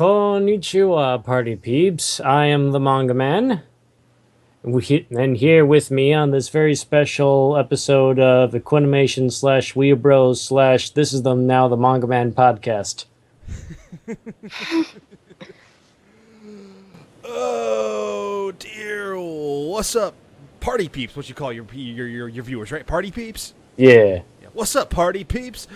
Konnichiwa, party peeps. I am the MangaMan. And here with me on this very special episode of Equinimation slash Weebros slash This is the Now the MangaMan podcast. Oh dear, what's up, party peeps? What you call your viewers, right? Party peeps? Yeah. What's up, party peeps?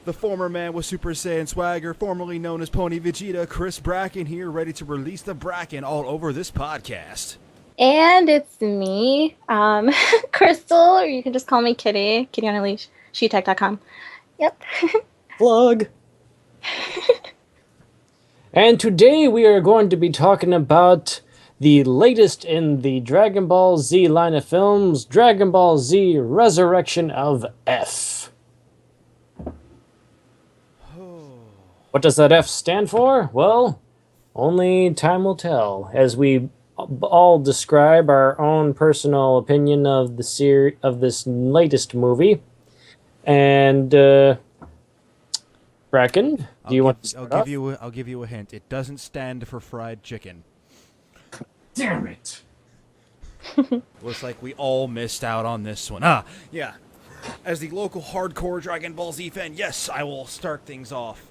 The former man with Super Saiyan swagger, formerly known as Pony Vegeta, Chris Brackin here, ready to release the Brackin all over this podcast. And it's me, Krystal, or you can just call me Kitty, Kitty on a Leash, SheTech.com. Yep. Plug. And today we are going to be talking about the latest in the Dragon Ball Z line of films, Dragon Ball Z Resurrection of F. What does that F stand for? Well, only time will tell, as we all describe our own personal opinion of the of this latest movie. And Brackin, do you want to start off? I'll give you a hint. It doesn't stand for fried chicken. Damn it! Looks like we all missed out on this one. Yeah. As the local hardcore Dragon Ball Z fan, yes, I will start things off.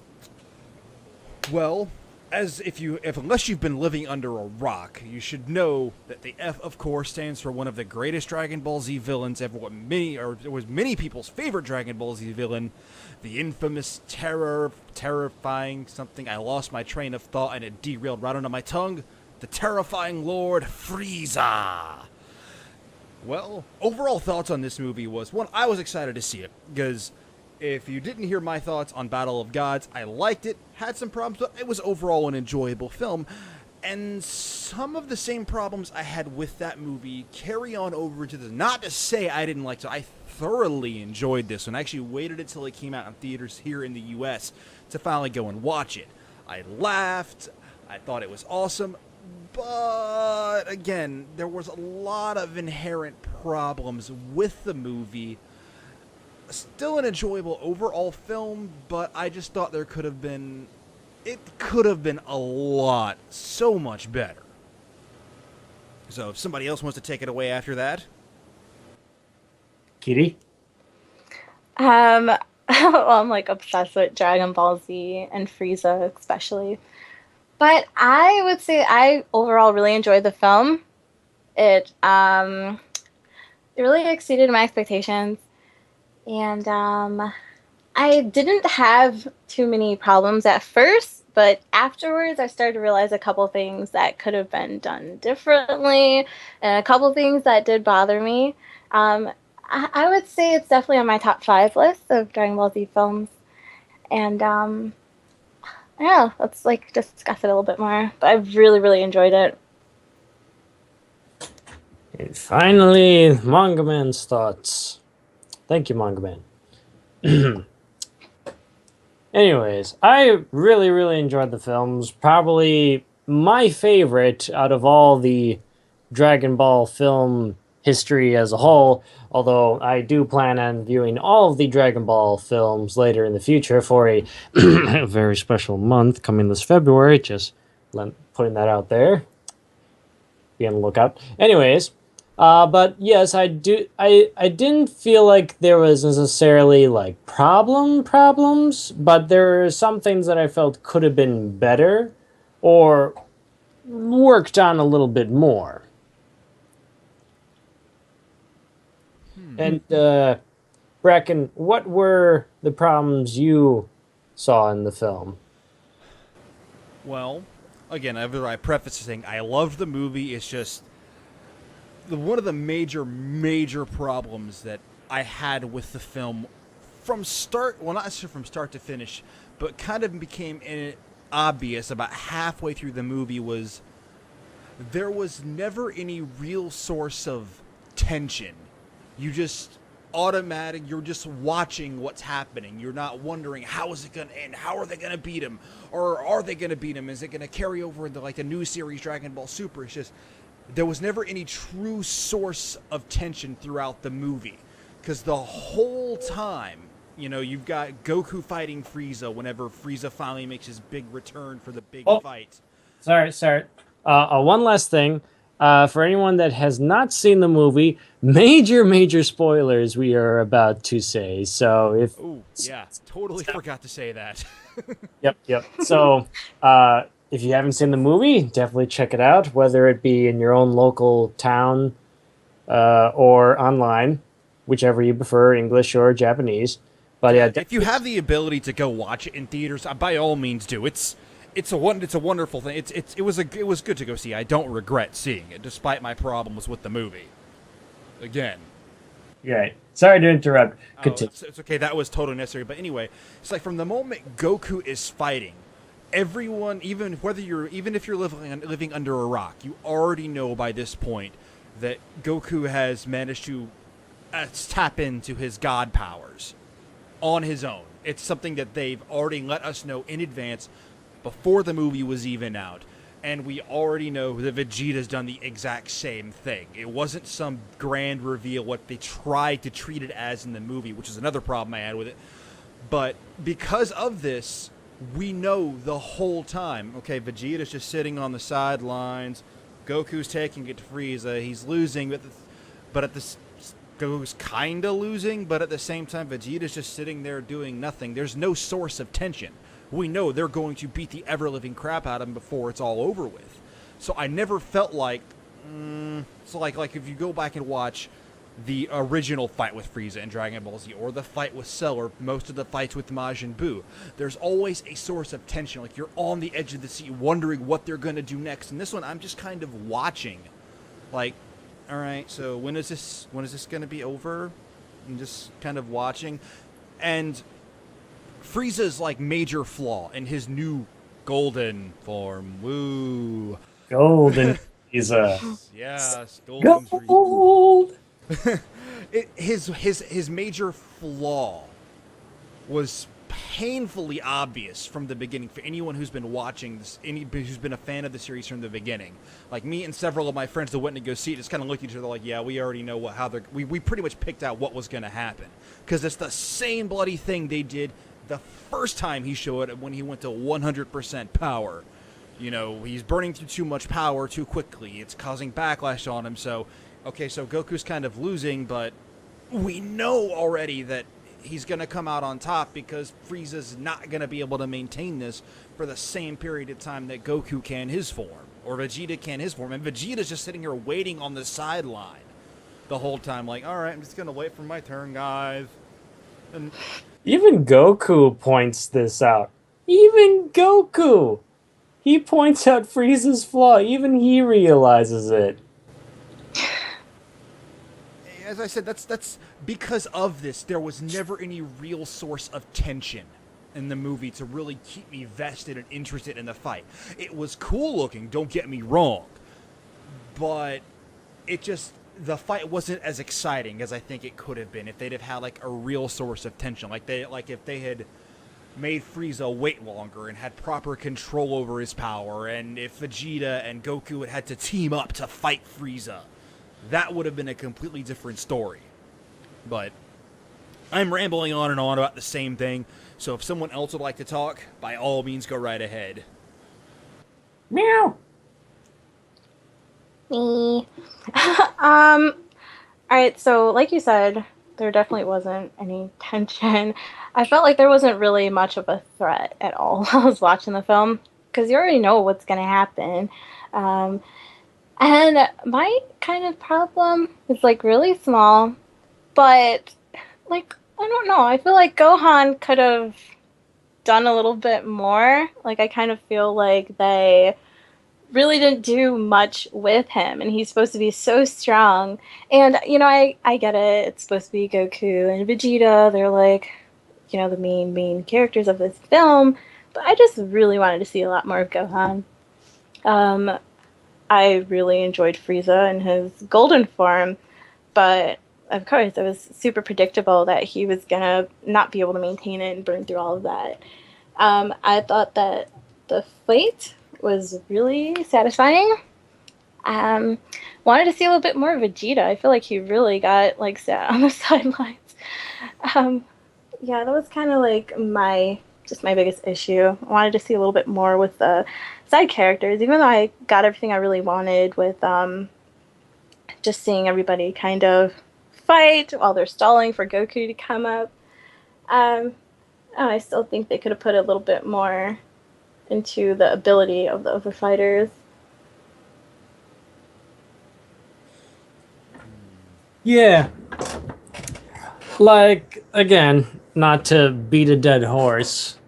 Well, unless you've been living under a rock, you should know that the F, of course, stands for one of the greatest Dragon Ball Z villains ever. It was many people's favorite Dragon Ball Z villain, the infamous terrifying something. I lost my train of thought and it derailed right onto my tongue. The terrifying Lord Frieza. Well, overall thoughts on this movie was, one, I was excited to see it, because if you didn't hear my thoughts on Battle of Gods, I liked it, had some problems, but it was overall an enjoyable film. And some of the same problems I had with that movie carry on over to this. Not to say I didn't like it, I thoroughly enjoyed this one. I actually waited until it came out in theaters here in the US to finally go and watch it. I laughed, I thought it was awesome, but again, there was a lot of inherent problems with the movie. Still an enjoyable overall film, but I just thought it could have been a lot, so much better. So if somebody else wants to take it away after that. Kitty? Well, I'm like obsessed with Dragon Ball Z and Frieza especially. But I would say I overall really enjoyed the film. It really exceeded my expectations. And I didn't have too many problems at first, but afterwards I started to realize a couple things that could have been done differently, and a couple things that did bother me. I would say it's definitely on my top 5 list of Dragon Ball Z films. And yeah, let's discuss it a little bit more. But I really, really enjoyed it. And finally, MangaMan's thoughts. Thank you, MangaMan. Anyways, I really, really enjoyed the films. Probably my favorite out of all the Dragon Ball film history as a whole, although I do plan on viewing all of the Dragon Ball films later in the future for a very special month coming this February. Just putting that out there. Be on the lookout. Anyways, but yes, I didn't feel like there was necessarily problems, but there are some things that I felt could have been better or worked on a little bit more. And Brackin, what were the problems you saw in the film? Well, again, I preface saying I loved the movie. It's just one of the major problems that I had with the film from start, well, not necessarily from start to finish, but kind of became obvious about halfway through the movie was there was never any real source of tension. You're just watching what's happening. You're not wondering, how is it going to end? How are they going to beat him? Or are they going to beat him? Is it going to carry over into the new series Dragon Ball Super? It's just, there was never any true source of tension throughout the movie. Because the whole time, You know, you've got Goku fighting Frieza whenever Frieza finally makes his big return for the big Oh, fight. sorry. One last thing. For anyone that has not seen the movie, major spoilers we are about to say. So if Oh, yeah, totally forgot to say that. yep. So if you haven't seen the movie, definitely check it out, whether it be in your own local town or online, whichever you prefer, English or Japanese. But yeah, Yeah, if you definitely. have the ability to go watch it in theaters, by all means do. It's a wonderful thing. It was good to go see. I don't regret seeing it, despite my problems with the movie. Again, Right. Sorry to interrupt. oh, Continue. it's okay. That was totally necessary. But anyway, it's like from the moment Goku is fighting, everyone, even if you're living under a rock, you already know by this point that Goku has managed to tap into his god powers on his own. It's something that they've already let us know in advance before the movie was even out. And we already know that Vegeta's done the exact same thing. It wasn't some grand reveal what they tried to treat it as in the movie, which is another problem I had with it. But because of this, we know the whole time, okay, Vegeta's just sitting on the sidelines. Goku's taking it to Frieza. He's losing, but at this Goku's kind of losing, but at the same time, Vegeta's just sitting there doing nothing. There's no source of tension. We know they're going to beat the ever-living crap out of him before it's all over with. So I never felt like... so like if you go back and watch the original fight with Frieza in Dragon Ball Z, or the fight with Cell, or most of the fights with Majin Buu, there's always a source of tension. Like, you're on the edge of the seat wondering what they're going to do next. And this one, I'm just kind of watching. Like, all right, so when is this going to be over? I'm just kind of watching. And Frieza's like major flaw in his new golden form. Woo. Golden Frieza. Yes, golden Frieza. Gold. His major flaw was painfully obvious from the beginning for anyone who's been watching this, who's been a fan of the series from the beginning. Like me and several of my friends that went to go see it just kind of looked at each other like, yeah, we already know we pretty much picked out what was going to happen, because it's the same bloody thing they did the first time he showed it when he went to 100% power. You know, he's burning through too much power too quickly. It's causing backlash on him. So, okay, so Goku's kind of losing, but we know already that he's going to come out on top because Frieza's not going to be able to maintain this for the same period of time that Goku can his form, or Vegeta can his form. And Vegeta's just sitting here waiting on the sideline the whole time, like, all right, I'm just going to wait for my turn, guys. And Even Goku points this out. Even Goku! He points out Frieza's flaw. Even he realizes it. as I said, that's because of this. There was never any real source of tension in the movie to really keep me vested and interested in the fight. It was cool looking, don't get me wrong, but the fight wasn't as exciting as I think it could have been if they'd have had like a real source of tension. Like if they had made Frieza wait longer and had proper control over his power, and if Vegeta and Goku had to team up to fight Frieza, that would have been a completely different story. But I'm rambling on and on about the same thing, so if someone else would like to talk, by all means go right ahead. Meow. Me. All right, so like you said, there definitely wasn't any tension. I felt like there wasn't really much of a threat at all while I was watching the film, because you already know what's going to happen. And my kind of problem is like really small, but like, I don't know. I feel like Gohan could have done a little bit more. Like, I kind of feel like they really didn't do much with him, and he's supposed to be so strong. And I get it, it's supposed to be Goku and Vegeta, they're like, the main characters of this film, but I just really wanted to see a lot more of Gohan. I really enjoyed Frieza in his golden form, but of course it was super predictable that he was gonna not be able to maintain it and burn through all of that. I thought that the fight was really satisfying. Wanted to see a little bit more of Vegeta. I feel like he really got like sat on the sidelines. Yeah, that was kind of like my biggest issue. I wanted to see a little bit more with the side characters, even though I got everything I really wanted with just seeing everybody kind of fight while they're stalling for Goku to come up. Um, I still think they could have put a little bit more into the ability of the other fighters. Yeah, like again, not to beat a dead horse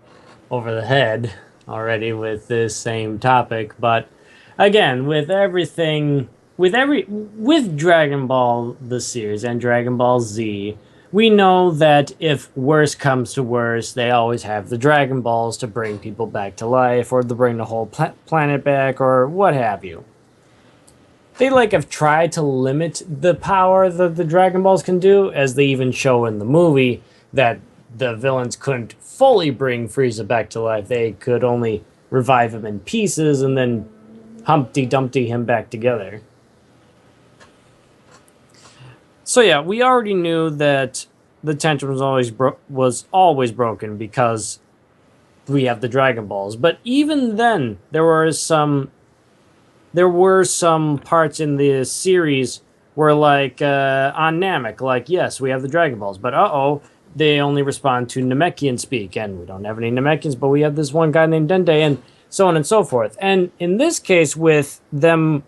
over the head already with this same topic, but again, with Dragon Ball the series and Dragon Ball Z, we know that if worse comes to worse, they always have the Dragon Balls to bring people back to life or to bring the whole planet back or what have you. They like have tried to limit the power that the Dragon Balls can do, as they even show in the movie that the villains couldn't fully bring Frieza back to life. They could only revive him in pieces and then Humpty Dumpty him back together. So yeah, we already knew that the tension was always broken because we have the Dragon Balls. But even then, there were some parts in the series where, like, on Namek, like, yes, we have the Dragon Balls, but they only respond to Namekian speak, and we don't have any Namekians, but we have this one guy named Dende, and so on and so forth. And in this case, with them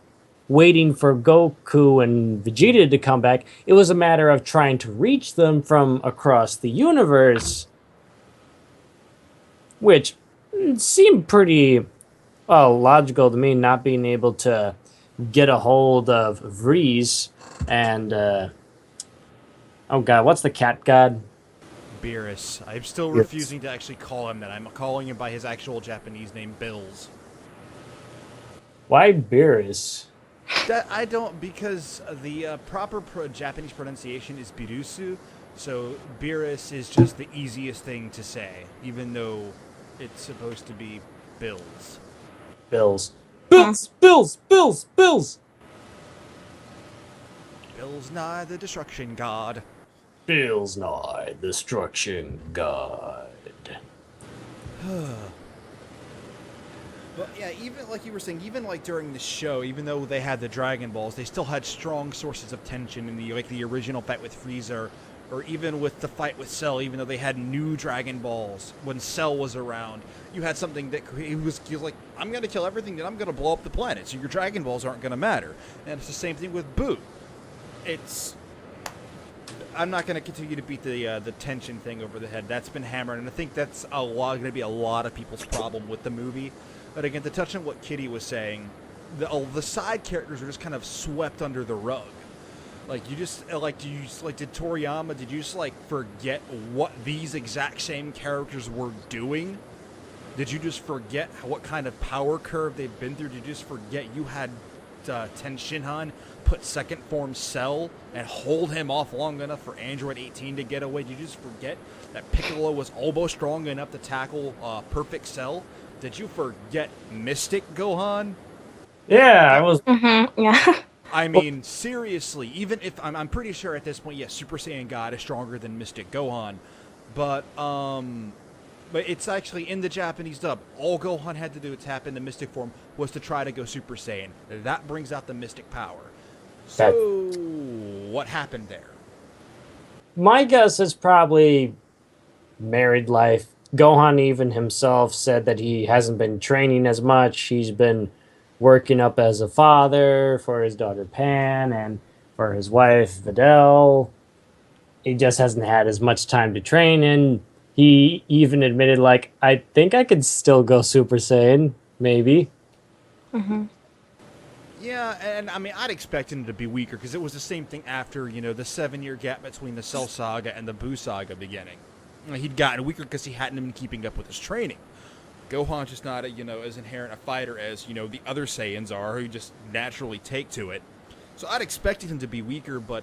waiting for Goku and Vegeta to come back, it was a matter of trying to reach them from across the universe, which seemed pretty logical to me, not being able to get a hold of Vreeze and oh god, what's the cat god? Beerus. I'm still refusing to actually call him that. I'm calling him by his actual Japanese name, Bills. Why Beerus? That I don't, because the proper Japanese pronunciation is Birusu, so Beerus is just the easiest thing to say, even though it's supposed to be Bills. Bills. Bills! Bills! Bills! Bills! Bills Nye the Destruction God. Bills Nye Destruction God. But yeah, even like you were saying, even like during the show, even though they had the Dragon Balls, they still had strong sources of tension in the original fight with Frieza, or even with the fight with Cell. Even though they had new Dragon Balls when Cell was around, you had something that he was like, I'm gonna kill everything, then I'm gonna blow up the planet, so your Dragon Balls aren't gonna matter. And it's the same thing with Boo. I'm not going to continue to beat the tension thing over the head. That's been hammered, and I think that's going to be a lot of people's problem with the movie. But again, to touch on what Kitty was saying, the side characters are just kind of swept under the rug. Like, you just, did Toriyama, did you just, forget what these exact same characters were doing? Did you just forget what kind of power curve they've been through? Did you just forget you had Ten Shinhan put second form Cell and hold him off long enough for Android 18 to get away? Did you just forget that Piccolo was almost strong enough to tackle Perfect Cell? Did you forget Mystic Gohan? Yeah, I was. Mm-hmm, yeah. I mean, seriously, even if I'm pretty sure at this point, yes, Super Saiyan God is stronger than Mystic Gohan, but it's actually in the Japanese dub. All Gohan had to do to tap into Mystic form was to try to go Super Saiyan. That brings out the Mystic power. So, what happened there? My guess is probably married life. Gohan even himself said that he hasn't been training as much. He's been working up as a father for his daughter Pan and for his wife Videl. He just hasn't had as much time to train, and he even admitted, like, I think I could still go Super Saiyan, maybe. Mm-hmm. Yeah, and I mean, I'd expect him to be weaker, because it was the same thing after, the 7-year gap between the Cell Saga and the Buu Saga beginning. He'd gotten weaker because he hadn't been keeping up with his training. Gohan's just not, as inherent a fighter as, the other Saiyans are, who just naturally take to it. So I'd expected him to be weaker, but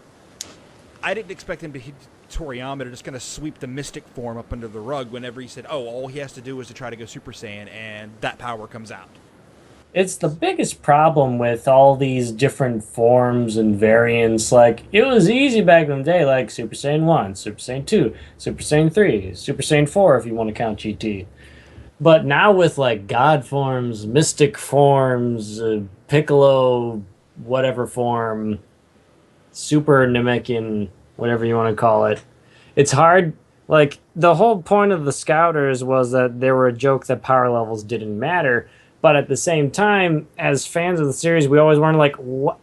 I didn't expect him to hit Toriyama to just kind of sweep the Mystic form up under the rug whenever he said, all he has to do is to try to go Super Saiyan, and that power comes out. It's the biggest problem with all these different forms and variants. Like, it was easy back in the day, like Super Saiyan 1, Super Saiyan 2, Super Saiyan 3, Super Saiyan 4, if you want to count GT. But now with like God forms, mystic forms, Piccolo, whatever form, Super Namekian, whatever you want to call it, it's hard. Like, the whole point of the Scouters was that they were a joke that power levels didn't matter. But at the same time, as fans of the series, we always wonder, like, what,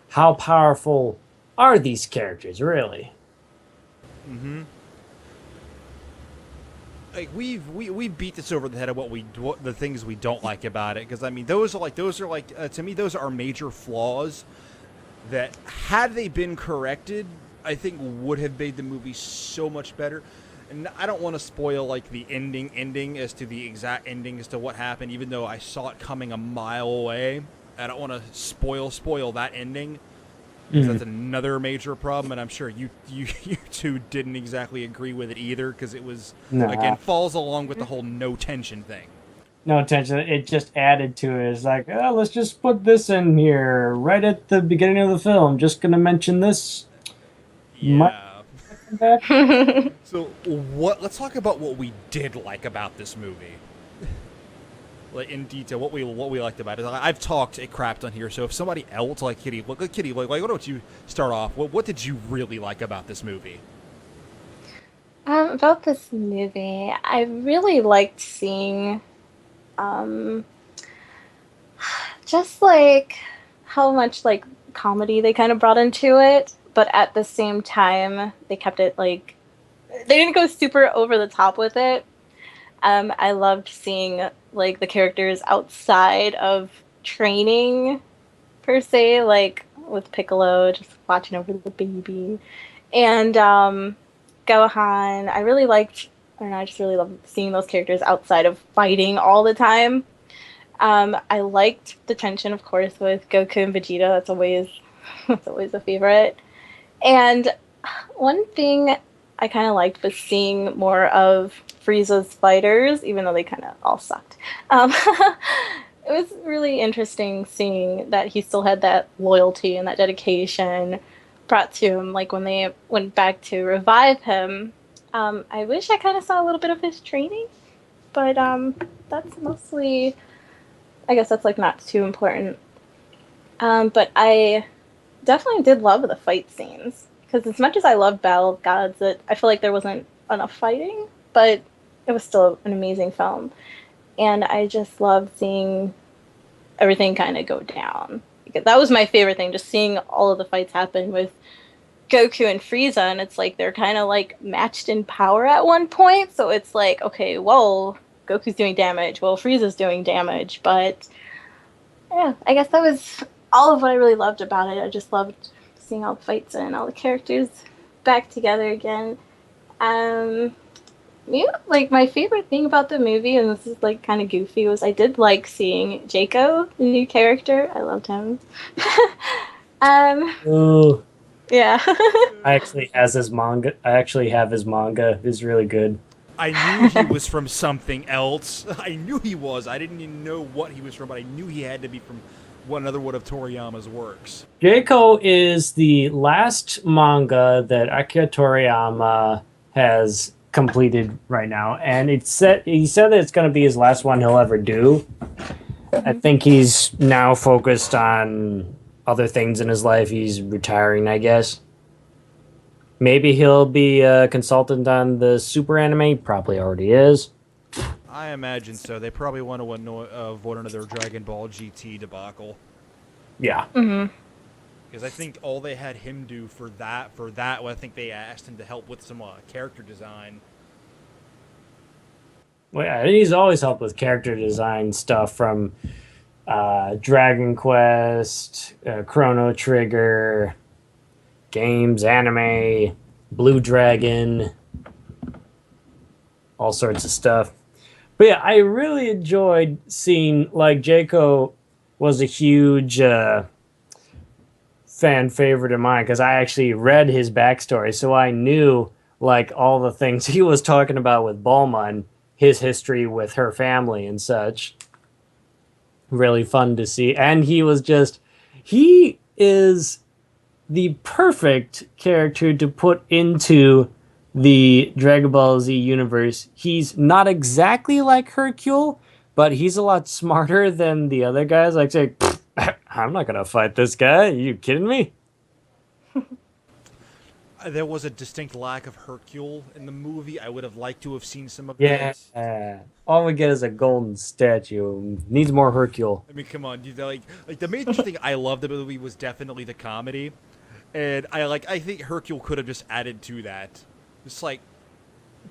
how powerful are these characters really? Mm-hmm. Like we beat this over the head of what the things we don't like about it, because I mean those are to me those are major flaws that, had they been corrected, I think would have made the movie so much better. And I don't want to spoil like the ending as to the exact ending as to what happened, even though I saw it coming a mile away. I don't want to spoil that ending, because that's another major problem, and I'm sure you two didn't exactly agree with it either, because it was, No, again, falls along with the whole no tension thing. no attention. It just added to it. It's like, oh, let's just put this in here right at the beginning of the film. Just gonna mention this. Might Yeah. come back. So what? Let's talk about what we did like about this movie. Like, in detail, what we liked about it. I've talked a crap ton here, so if somebody else, like Kitty, why don't you start off? What did you really like about this movie? About this movie, I really liked seeing um, just like how much like comedy they kind of brought into it, but at the same time, they kept it like they didn't go super over the top with it. I loved seeing like the characters outside of training per se, like with Piccolo just watching over the baby, and Gohan. I really liked, and I just really love seeing those characters outside of fighting all the time. I liked the tension, of course, with Goku and Vegeta. That's always that's always a favorite. And one thing I kind of liked was seeing more of Frieza's fighters, even though they kind of all sucked. It was really interesting seeing that he still had that loyalty and that dedication brought to him. Like when they went back to revive him, I wish I kind of saw a little bit of his training, but that's mostly, I guess that's like not too important. But I definitely did love the fight scenes because as much as I love Battle of Gods, I feel like there wasn't enough fighting, but it was still an amazing film, and I just loved seeing everything kind of go down. Because that was my favorite thing, just seeing all of the fights happen with Goku and Frieza, and it's like they're kind of like matched in power at one point. So it's like, okay, well, Goku's doing damage, well, Frieza's doing damage, but yeah, I guess that was all of what I really loved about it. I just loved seeing all the fights and all the characters back together again. Um, yeah, like my favorite thing about the movie, and this is like kind of goofy, was I did like seeing Jaco, the new character. I loved him. um, Ooh, yeah. I actually has his manga. I actually have his manga. It's really good. I knew he was from something else. I knew he was. I didn't even know what he was from, but I knew he had to be from another one of Toriyama's works. Jaco is the last manga that Akira Toriyama has completed right now, and he said that it's going to be his last one he'll ever do. I think he's now focused on other things in his life. He's retiring, I guess. Maybe he'll be a consultant on the Super anime. Probably already is. I imagine so. They probably want to avoid another Dragon Ball GT debacle. Yeah. Mm-hmm. Because I think all they had him do for that, well, I think they asked him to help with some character design. Well, yeah, he's always helped with character design stuff from Dragon Quest, Chrono Trigger, games, anime, Blue Dragon, all sorts of stuff. But yeah, I really enjoyed seeing, like, Jaco was a huge fan favorite of mine because I actually read his backstory, so I knew, like, all the things he was talking about with Bulma and his history with her family and such. really fun to see. And he is the perfect character to put into the Dragon Ball Z universe. He's not exactly like Hercule, but he's a lot smarter than the other guys. Like, say, I'm not gonna fight this guy. Are you kidding me? There was a distinct lack of Hercule in the movie. I would have liked to have seen some of Yeah. that. All we get is a golden statue. Needs more Hercule. I mean, come on, like the major thing I loved about the movie was definitely the comedy, and I think Hercule could have just added to that,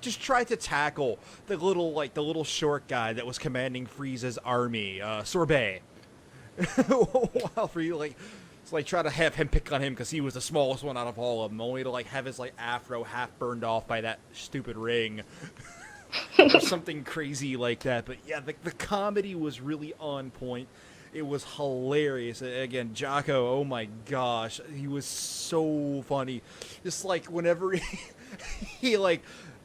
just try to tackle the little short guy that was commanding Frieza's army, Sorbet. While Frieza try to have him pick on him because he was the smallest one out of all of them, only to have his afro half burned off by that stupid ring. Or something crazy like that. But yeah, the comedy was really on point. It was hilarious. Again, Jocko, oh my gosh, he was so funny. Just whenever he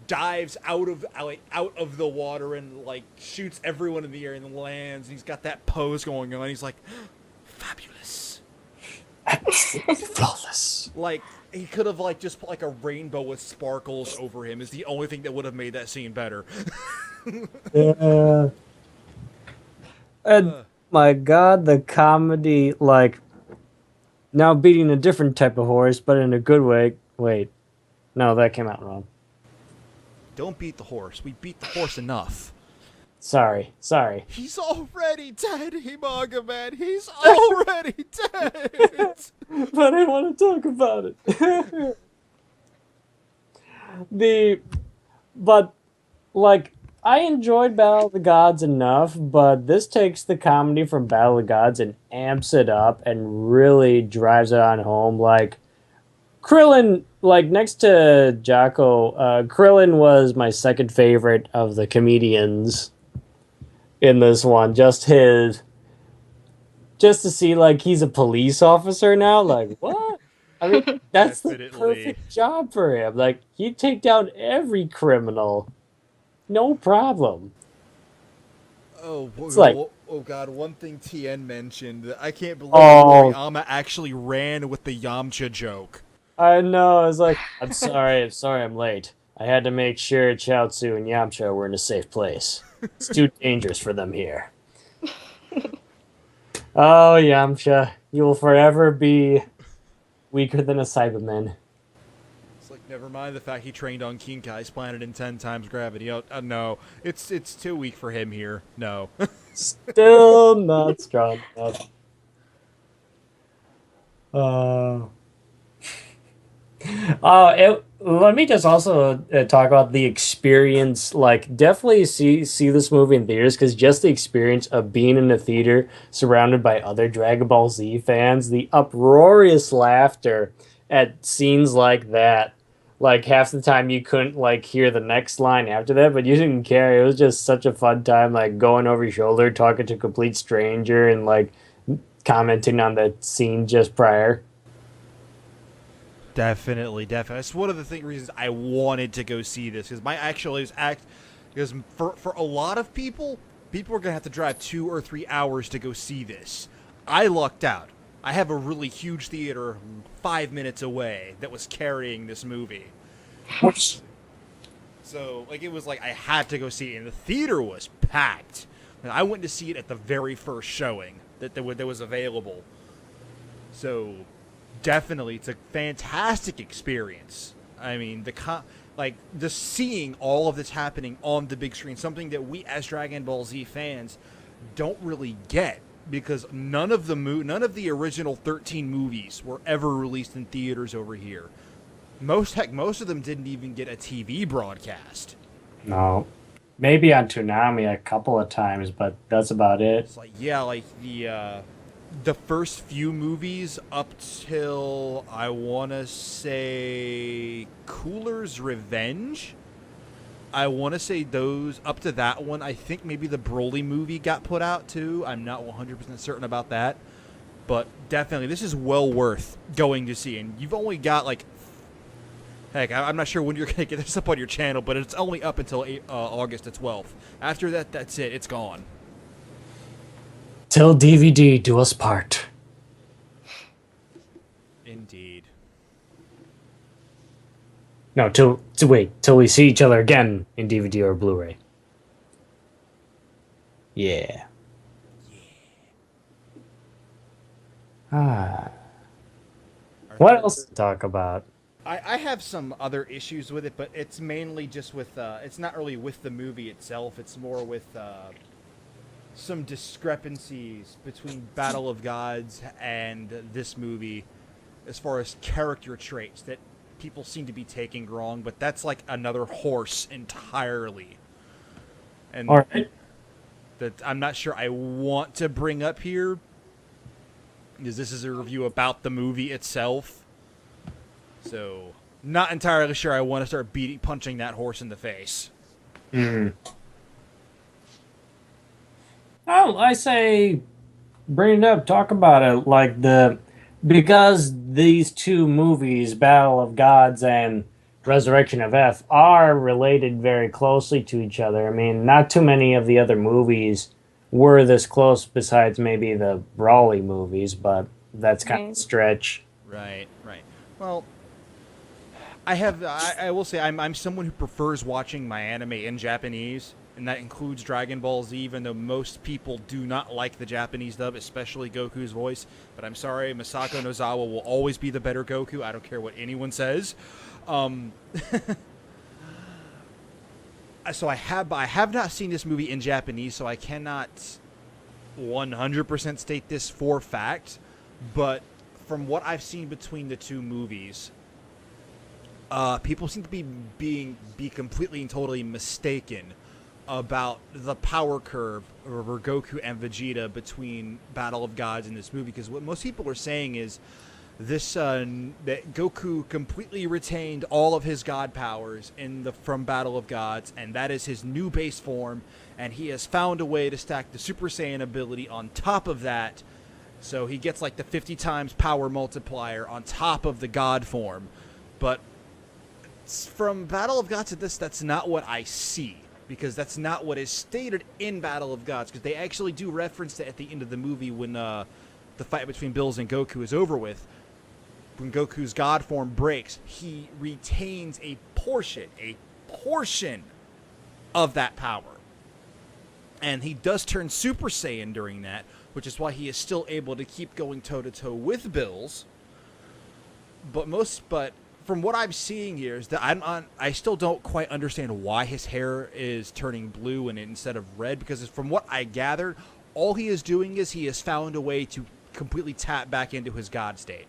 dives out of the water and shoots everyone in the air and lands, and he's got that pose going on. He's like, fabulous. Flawless. He could have just put a rainbow with sparkles over him is the only thing that would have made that scene better. Yeah. And my God, the comedy, now beating a different type of horse, but in a good way. Wait, no, that came out wrong. Don't beat the horse. We beat the horse enough. Sorry. He's already dead, MangaMan. He's already dead. But I want to talk about it. I enjoyed Battle of the Gods enough, but this takes the comedy from Battle of the Gods and amps it up and really drives it on home. Krillin, next to Jocko, Krillin was my second favorite of the comedians in this one. Just to see he's a police officer now. What? I mean, that's the perfect job for him. He'd take down every criminal, no problem. Oh, It's oh God! One thing Tien mentioned, I can't believe Oh. Moriyama actually ran with the Yamcha joke. I know. I was like, I'm sorry, I'm late. I had to make sure Chaozu and Yamcha were in a safe place. It's too dangerous for them here. Oh, Yamcha, you will forever be weaker than a Cyberman. It's never mind the fact he trained on Kinkai's planet in 10 times gravity. Oh, no, it's too weak for him here. No. Still not strong enough. Let me just also talk about the experience. Definitely see this movie in theaters because just the experience of being in a theater surrounded by other Dragon Ball Z fans, the uproarious laughter at scenes like that. Half the time you couldn't hear the next line after that, but you didn't care. It was just such a fun time, going over your shoulder, talking to a complete stranger, and commenting on the scene just prior. Definitely. That's one of the reasons I wanted to go see this, because for a lot of people are gonna have to drive 2 or 3 hours to go see this. I lucked out. I have a really huge theater 5 minutes away that was carrying this movie. So it was I had to go see it, and the theater was packed. And I went to see it at the very first showing that was available. So definitely, it's a fantastic experience. I mean, just seeing all of this happening on the big screen, something that we as Dragon Ball Z fans don't really get, because none of the original 13 movies were ever released in theaters over here. Most of them didn't even get a TV broadcast. No. Maybe on Toonami a couple of times, but that's about it. It's the first few movies up till, I want to say, Cooler's Revenge. I want to say those, up to that one. I think maybe the Broly movie got put out too. I'm not 100% certain about that. But definitely, this is well worth going to see. And you've only got, heck, I'm not sure when you're going to get this up on your channel, but it's only up until August the 12th. After that, that's it. It's gone. Till DVD do us part. Indeed. No, till we see each other again in DVD or Blu-ray. Yeah. Ah. What else to talk about? I have some other issues with it, but it's mainly just with, it's not really with the movie itself, it's more with some discrepancies between Battle of Gods and this movie as far as character traits that people seem to be taking wrong, but that's like another horse entirely. And All right. that I'm not sure I want to bring up here, because this is a review about the movie itself. So, not entirely sure I want to start punching that horse in the face. Mm. Oh, I say, bring it up, talk about it. Because these two movies, Battle of Gods and Resurrection of F, are related very closely to each other. I mean, not too many of the other movies were this close, besides maybe the Brawley movies, but that's kind of a stretch. Right. Well, I will say I'm someone who prefers watching my anime in Japanese, and that includes Dragon Ball Z, even though most people do not like the Japanese dub, especially Goku's voice. But I'm sorry, Masako Nozawa will always be the better Goku. I don't care what anyone says. So I have not seen this movie in Japanese, so I cannot 100% state this for fact. But from what I've seen between the two movies, people seem to be completely and totally mistaken about the power curve over Goku and Vegeta between Battle of Gods and this movie, because what most people are saying is this that Goku completely retained all of his god powers from Battle of Gods, and that is his new base form, and he has found a way to stack the Super Saiyan ability on top of that, so he gets like the 50 times power multiplier on top of the god form. But from Battle of Gods to this, that's not what I see, because that's not what is stated in Battle of Gods, because they actually do reference it at the end of the movie when the fight between Bills and Goku is over with. When Goku's god form breaks, he retains a portion of that power. And he does turn Super Saiyan during that, which is why he is still able to keep going toe-to-toe with Bills. But from what I'm seeing here is that I still don't quite understand why his hair is turning blue instead of red, because from what I gathered, all he is doing is he has found a way to completely tap back into his god state.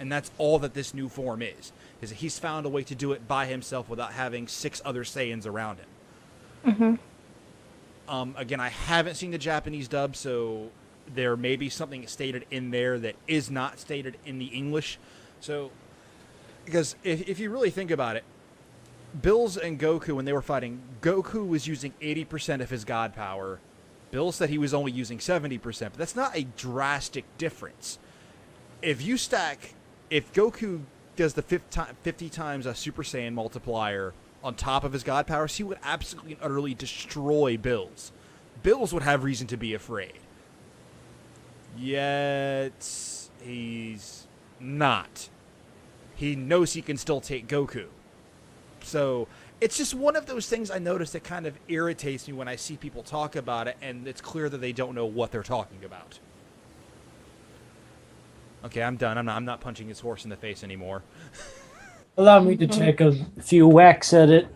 And that's all that this new form is he's found a way to do it by himself without having 6 other Saiyans around him. Mm-hmm. Again, I haven't seen the Japanese dub, so there may be something stated in there that is not stated in the English. So, because if you really think about it, Bills and Goku, when they were fighting, Goku was using 80% of his god power. Bill said he was only using 70%, but that's not a drastic difference. If Goku does the 50 times a Super Saiyan multiplier on top of his god powers, he would absolutely and utterly destroy Bills. Bills would have reason to be afraid. Yet, he's not. He knows he can still take Goku. So, it's just one of those things I notice that kind of irritates me when I see people talk about it, and it's clear that they don't know what they're talking about. Okay, I'm done. I'm not punching his horse in the face anymore. Allow me to take a few whacks at it.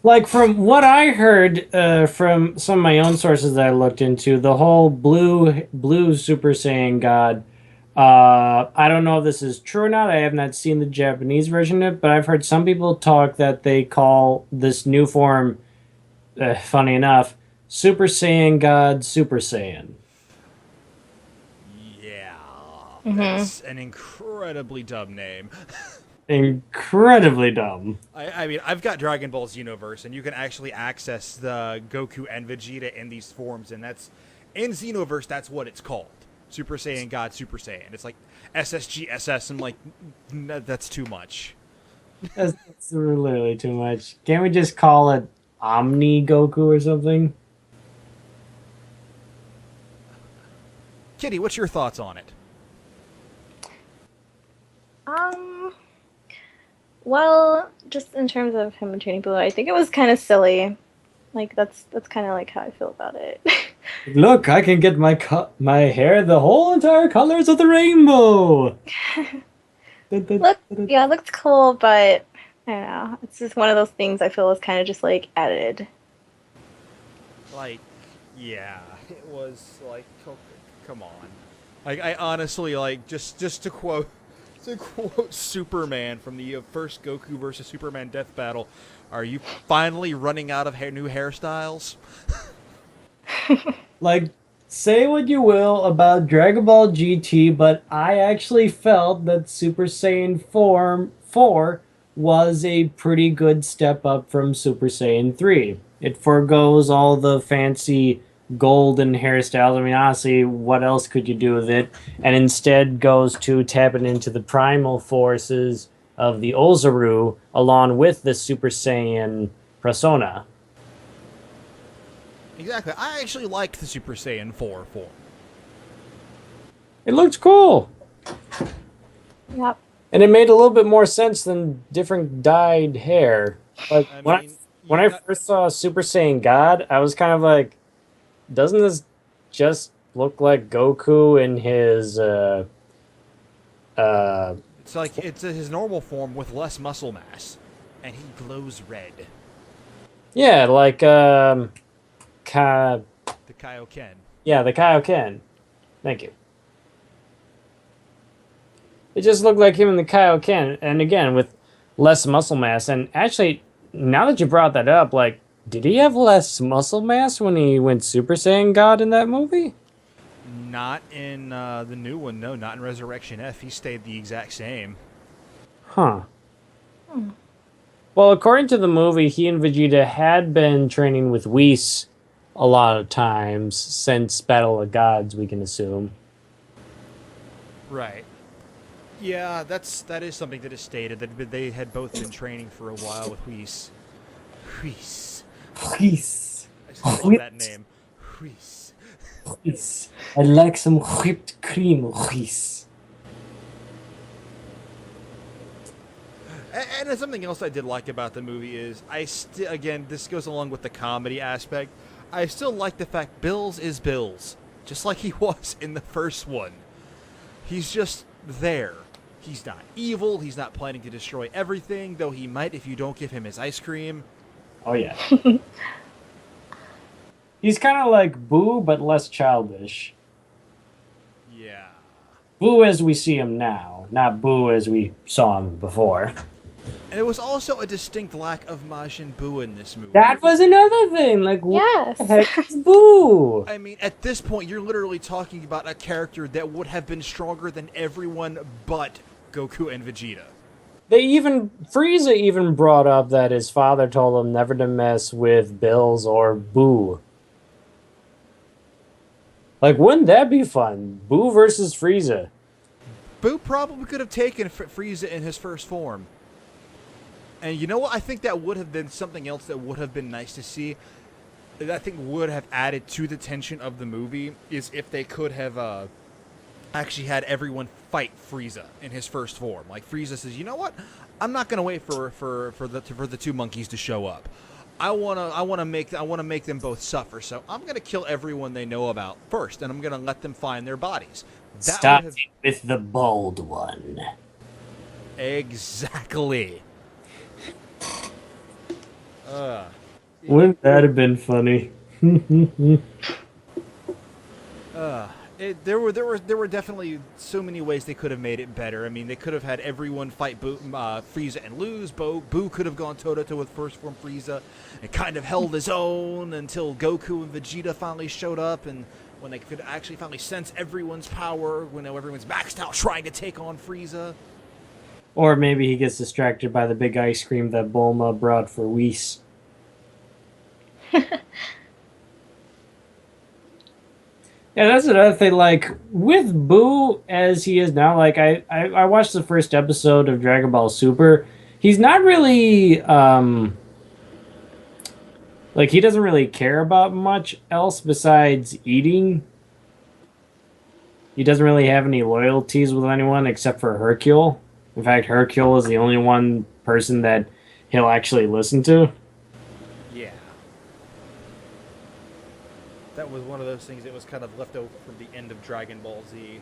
Like, from what I heard from some of my own sources that I looked into, the whole blue Super Saiyan God, I don't know if this is true or not. I have not seen the Japanese version of it, but I've heard some people talk that they call this new form, funny enough, Super Saiyan God Super Saiyan. Yeah, that's an incredibly dumb name. Incredibly dumb. I mean, I've got Dragon Ball Xenoverse, and you can actually access the Goku and Vegeta in these forms, and that's in Xenoverse. That's what it's called: Super Saiyan God, Super Saiyan. It's like SSG SS. I'm like, that's too much. That's literally too much. Can't we just call it Omni Goku or something? Kitty, what's your thoughts on it? Um, well, just in terms of him training Boo, I think it was kind of silly. Like that's kind of like how I feel about it. Look, I can get my hair the whole entire colors of the rainbow. Yeah, it looked cool, but I don't know. It's just one of those things I feel was kind of just like added. Like, yeah, it was like, come on. Like, I honestly like just to quote Superman from the first Goku versus Superman death battle. Are you finally running out of new hairstyles? Like, say what you will about Dragon Ball GT, but I actually felt that Super Saiyan Form 4 was a pretty good step up from Super Saiyan 3. It forgoes all the fancy golden hairstyles. I mean, honestly, what else could you do with it? And instead goes to tapping into the primal forces of the Ozaru along with the Super Saiyan persona. Exactly. I actually liked the Super Saiyan 4 form. It looked cool. Yep. And it made a little bit more sense than different dyed hair. Like I when I mean, when you I got, first saw Super Saiyan God, I was kind of like, doesn't this just look like Goku in his uh it's like it's his normal form with less muscle mass, and he glows red. yeah, like Ka The Kaioken. yeah, the Kaioken. Thank you. It just looked like him in the Kaioken, and again with less muscle mass. And actually, now that you brought that up, like, did he have less muscle mass when he went Super Saiyan God in that movie? Not in the new one, no. Not in Resurrection F. He stayed the exact same. Huh. Well, according to the movie, he and Vegeta had been training with Whis a lot of times since Battle of Gods, we can assume. Right. Yeah, that is something that is stated that they had both been training for a while with Whis. Whis. Whis. I just love that name. Whis. Whis. I'd like some whipped cream, Whis. And something else I did like about the movie is again, this goes along with the comedy aspect. I still like the fact Bills is Bills, just like he was in the first one. He's just there. He's not evil. He's not planning to destroy everything, though he might if you don't give him his ice cream. Oh, yeah. He's kind of like Boo, but less childish. Yeah. Boo as we see him now, not Boo as we saw him before. And it was also a distinct lack of Majin Buu in this movie. That was another thing. Like, Yes. what the heck is Boo? I mean, at this point, you're literally talking about a character that would have been stronger than everyone but Goku and Vegeta. Frieza even brought up that his father told him never to mess with Bills or Boo. Like, wouldn't that be fun? Boo versus Frieza. Boo probably could have taken Frieza in his first form. And you know what? I think that would have been something else that would have been nice to see. That I think would have added to the tension of the movie is if they could have actually had everyone fight Frieza in his first form. Like Frieza says, you know what? I'm not gonna wait for the two monkeys to show up. I wanna make them both suffer. So I'm gonna kill everyone they know about first, and I'm gonna let them find their bodies. Stop it with the bold one. Exactly. Wouldn't that have been funny? There were definitely so many ways they could have made it better. I mean, they could have had everyone fight Frieza and lose. Boo could have gone toe-to-toe with first form Frieza and kind of held his own until Goku and Vegeta finally showed up, and when they could actually finally sense everyone's power, when everyone's maxed out trying to take on Frieza. Or maybe he gets distracted by the big ice cream that Bulma brought for Whis. Yeah, that's another thing. Like, with Boo as he is now, like, I watched the first episode of Dragon Ball Super. He's not really, like, he doesn't really care about much else besides eating. he doesn't really have any loyalties with anyone except for Hercule. In fact, Hercule is the only one person that he'll actually listen to. Yeah. That was one of those things that was kind of left over from the end of Dragon Ball Z.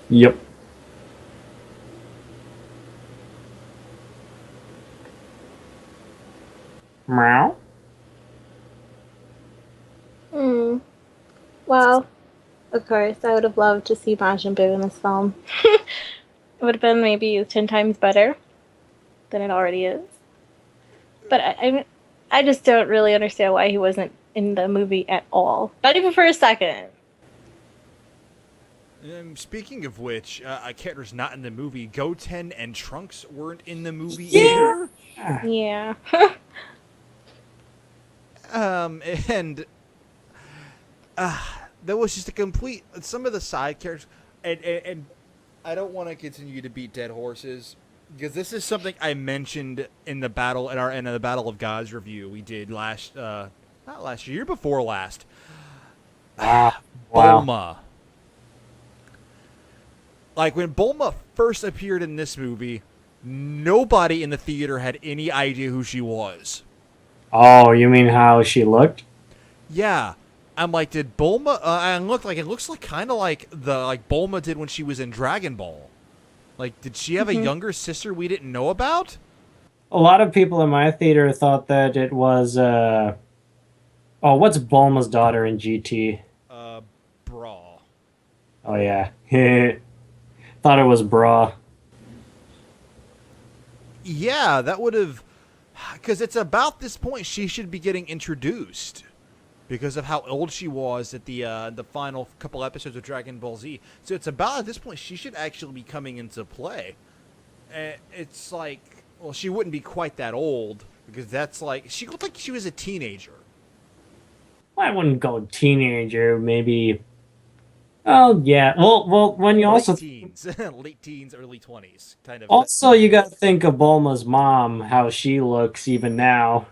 Yep. Meow. Hmm. Well, of course, I would have loved to see Majin Buu in this film. It would have been maybe 10 times better than it already is. But I just don't really understand why he wasn't in the movie at all. Not even for a second. Speaking of which, a character's not in the movie. Goten and Trunks weren't in the movie Yeah. either. Yeah. And that was just a complete. Some of the side characters, and I don't want to continue to beat dead horses because this is something I mentioned in the battle in the Battle of Gods review we did not last year before last. Wow. Bulma. Like when Bulma first appeared in this movie, nobody in the theater had any idea who she was. Oh, you mean how she looked? Yeah. I'm like, did Bulma? It looks like kind of like Bulma did when she was in Dragon Ball. Like, did she have a younger sister we didn't know about? A lot of people in my theater thought that it was oh, what's Bulma's daughter in GT? Bra. Oh yeah. Thought it was Bra. Yeah, that would have, because it's about this point she should be getting introduced because of how old she was at the final couple episodes of Dragon Ball Z. So it's about at this point she should actually be coming into play. It's like, well, she wouldn't be quite that old because that's like she looked like she was a teenager. I wouldn't go teenager, maybe. Oh yeah. Well, when you also Late teens, early 20s, kind of. also you got to think of Bulma's mom, how she looks even now.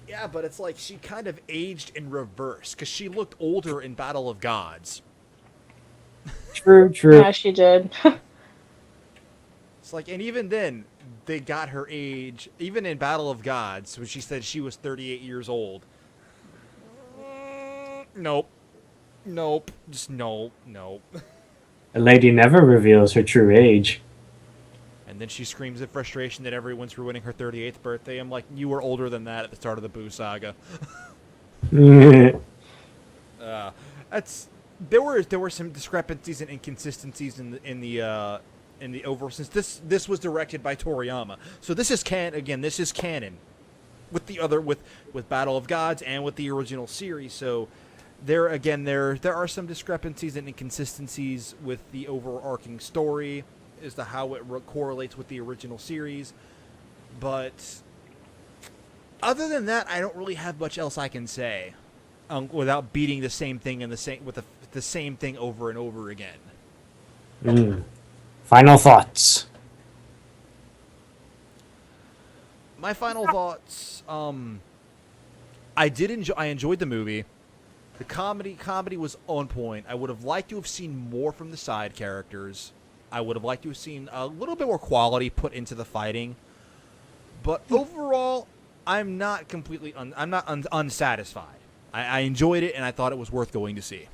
Yeah, but it's like she kind of aged in reverse because she looked older in Battle of Gods. True, true. Yeah, she did. It's like, and even then, they got her age, even in Battle of Gods, when she said she was 38 years old. Nope. Nope. Just nope. Nope. A lady never reveals her true age. And then she screams in frustration that everyone's ruining her 38th birthday. I'm like, you were older than that at the start of the Boo saga. There were some discrepancies and inconsistencies in the overall, since this was directed by Toriyama. So this is this is canon with the other with Battle of Gods and with the original series. So there are some discrepancies and inconsistencies with the overarching story as to how it correlates with the original series. But other than that, I don't really have much else I can say without beating the same thing and the same thing over and over again. Final thoughts. My final thoughts. I enjoyed the movie. The comedy was on point. I would have liked to have seen more from the side characters. I would have liked to have seen a little bit more quality put into the fighting. But overall, I'm not completely unsatisfied. I enjoyed it, and I thought it was worth going to see.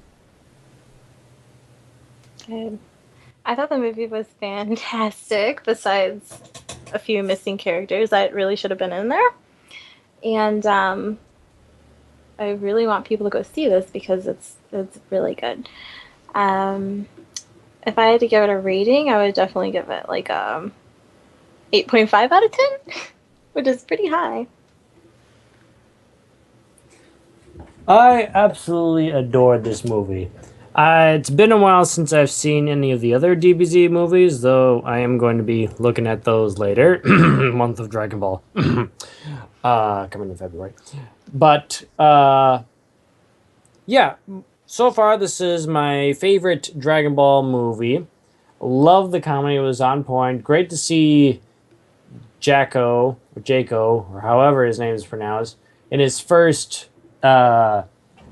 Good. I thought the movie was fantastic, besides a few missing characters that really should have been in there. And I really want people to go see this because it's really good. If I had to give it a rating, I would definitely give it like 8.5 out of 10, which is pretty high. I absolutely adored this movie. It's been a while since I've seen any of the other DBZ movies, though I am going to be looking at those later. Month of Dragon Ball. Coming in February. But, yeah, so far this is my favorite Dragon Ball movie. Love the comedy, it was on point. Great to see Jaco, or however his name is pronounced, in his first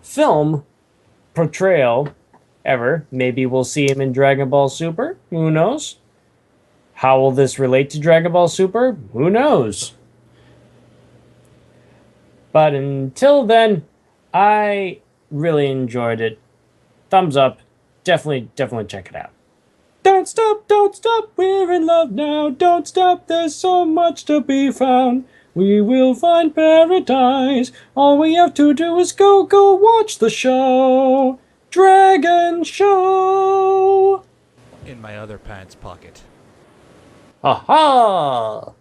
film portrayal ever. Maybe we'll see him in Dragon Ball Super. Who knows? How will this relate to Dragon Ball Super? Who knows? But until then, I really enjoyed it. Thumbs up. Definitely check it out. Don't stop, we're in love now. Don't stop, there's so much to be found. We will find paradise. All we have to do is go watch the show. Dragon Show! In my other pants pocket. Aha!